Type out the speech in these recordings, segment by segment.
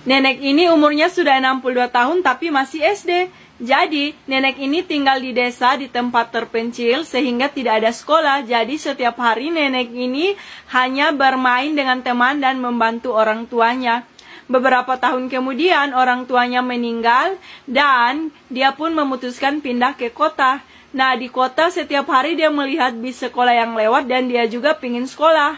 Nenek ini umurnya sudah 62 tahun tapi masih SD. Jadi, nenek ini tinggal di desa di tempat terpencil sehingga tidak ada sekolah. Jadi, setiap hari nenek ini hanya bermain dengan teman dan membantu orang tuanya. Beberapa tahun kemudian orang tuanya meninggal dan dia pun memutuskan pindah ke kota. Nah, di kota setiap hari dia melihat bis sekolah yang lewat dan dia juga pingin sekolah.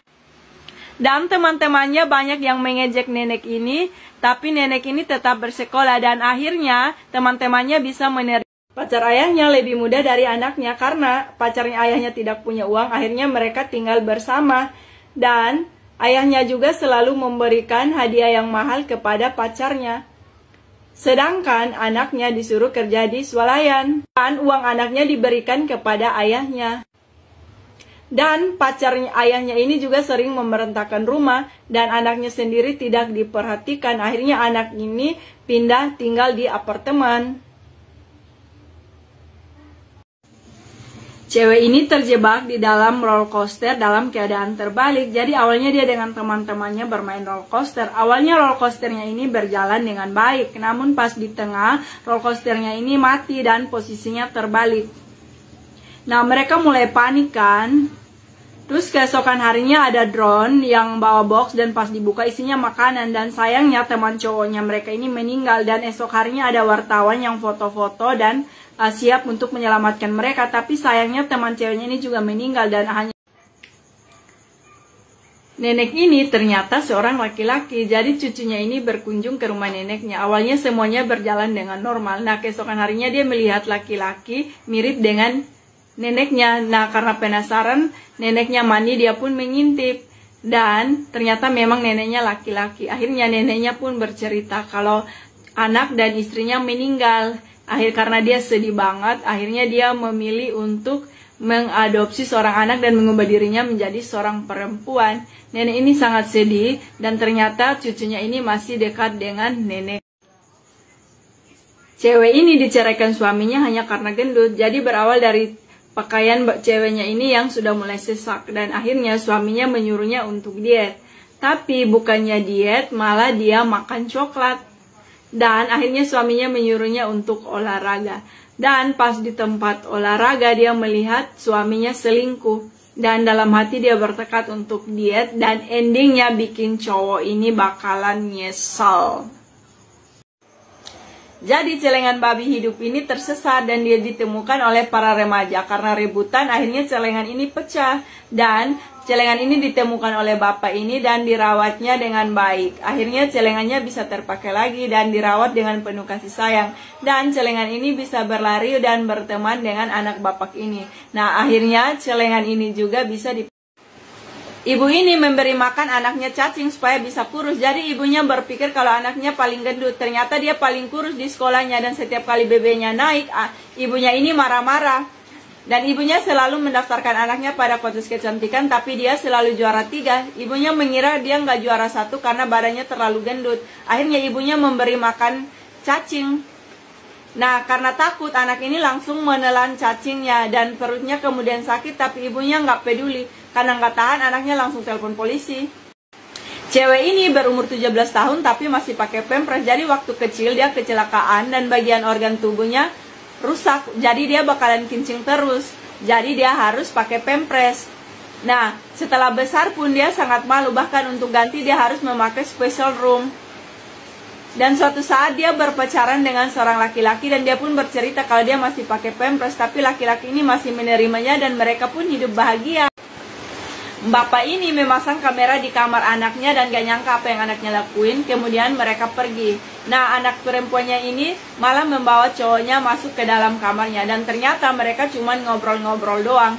Dan teman-temannya banyak yang mengejek nenek ini, tapi nenek ini tetap bersekolah dan akhirnya teman-temannya bisa menerima. Pacar ayahnya lebih muda dari anaknya karena pacarnya ayahnya tidak punya uang, akhirnya mereka tinggal bersama. Dan ayahnya juga selalu memberikan hadiah yang mahal kepada pacarnya. Sedangkan anaknya disuruh kerja di swalayan dan uang anaknya diberikan kepada ayahnya. Dan pacarnya ayahnya ini juga sering memberontakkan rumah dan anaknya sendiri tidak diperhatikan. Akhirnya anak ini pindah tinggal di apartemen. Cewek ini terjebak di dalam roller coaster dalam keadaan terbalik. Jadi awalnya dia dengan teman-temannya bermain roller coaster. Awalnya roller coasternya ini berjalan dengan baik. Namun pas di tengah roller coasternya ini mati dan posisinya terbalik. Nah, mereka mulai panik kan. Terus keesokan harinya ada drone yang bawa box dan pas dibuka isinya makanan. Dan sayangnya teman cowoknya mereka ini meninggal. Dan esok harinya ada wartawan yang foto-foto dan siap untuk menyelamatkan mereka. Tapi sayangnya teman ceweknya ini juga meninggal dan hanya nenek ini ternyata seorang laki-laki. Jadi cucunya ini berkunjung ke rumah neneknya. Awalnya semuanya berjalan dengan normal. Nah, keesokan harinya dia melihat laki-laki mirip dengan neneknya. Nah, karena penasaran, neneknya mandi, dia pun mengintip. Dan ternyata memang neneknya laki-laki. Akhirnya neneknya pun bercerita kalau anak dan istrinya meninggal. Karena dia sedih banget, akhirnya dia memilih untuk mengadopsi seorang anak dan mengubah dirinya menjadi seorang perempuan. Nenek ini sangat sedih dan ternyata cucunya ini masih dekat dengan nenek. Cewek ini diceraikan suaminya hanya karena gendut. Jadi berawal dari pakaian ceweknya ini yang sudah mulai sesak dan akhirnya suaminya menyuruhnya untuk diet. Tapi bukannya diet, malah dia makan coklat. Dan akhirnya suaminya menyuruhnya untuk olahraga. Dan pas di tempat olahraga dia melihat suaminya selingkuh. Dan dalam hati dia bertekad untuk diet dan endingnya bikin cowok ini bakalan nyesel. Jadi celengan babi hidup ini tersesat dan dia ditemukan oleh para remaja. Karena rebutan akhirnya celengan ini pecah. Dan celengan ini ditemukan oleh bapak ini dan dirawatnya dengan baik. Akhirnya celengannya bisa terpakai lagi dan dirawat dengan penuh kasih sayang. Dan celengan ini bisa berlari dan berteman dengan anak bapak ini. Nah, akhirnya celengan ini juga bisa Ibu ini memberi makan anaknya cacing supaya bisa kurus. Jadi ibunya berpikir kalau anaknya paling gendut. Ternyata dia paling kurus di sekolahnya. Dan setiap kali BB-nya naik, ibunya ini marah-marah. Dan ibunya selalu mendaftarkan anaknya pada kontes kecantikan. Tapi dia selalu juara 3. Ibunya mengira dia nggak juara 1 karena badannya terlalu gendut. Akhirnya ibunya memberi makan cacing. Nah, karena takut, anak ini langsung menelan cacingnya. Dan perutnya kemudian sakit, tapi ibunya nggak peduli. Karena nggak tahan, anaknya langsung telepon polisi. Cewek ini berumur 17 tahun tapi masih pakai pampers. Jadi waktu kecil dia kecelakaan dan bagian organ tubuhnya rusak. Jadi dia bakalan kencing terus. Jadi dia harus pakai pampers. Nah, setelah besar pun dia sangat malu. Bahkan untuk ganti dia harus memakai special room. Dan suatu saat dia berpacaran dengan seorang laki-laki dan dia pun bercerita kalau dia masih pakai pampers. Tapi laki-laki ini masih menerimanya dan mereka pun hidup bahagia. Bapak ini memasang kamera di kamar anaknya dan gak nyangka apa yang anaknya lakuin. Kemudian mereka pergi. Nah, anak perempuannya ini malah membawa cowoknya masuk ke dalam kamarnya. Dan ternyata mereka cuma ngobrol-ngobrol doang.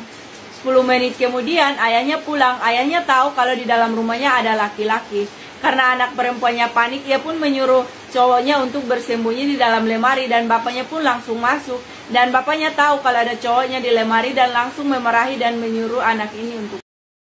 10 menit kemudian ayahnya pulang. Ayahnya tahu kalau di dalam rumahnya ada laki-laki. Karena anak perempuannya panik, ia pun menyuruh cowoknya untuk bersembunyi di dalam lemari. Dan bapaknya pun langsung masuk. Dan bapaknya tahu kalau ada cowoknya di lemari dan langsung memarahi dan menyuruh anak ini untuk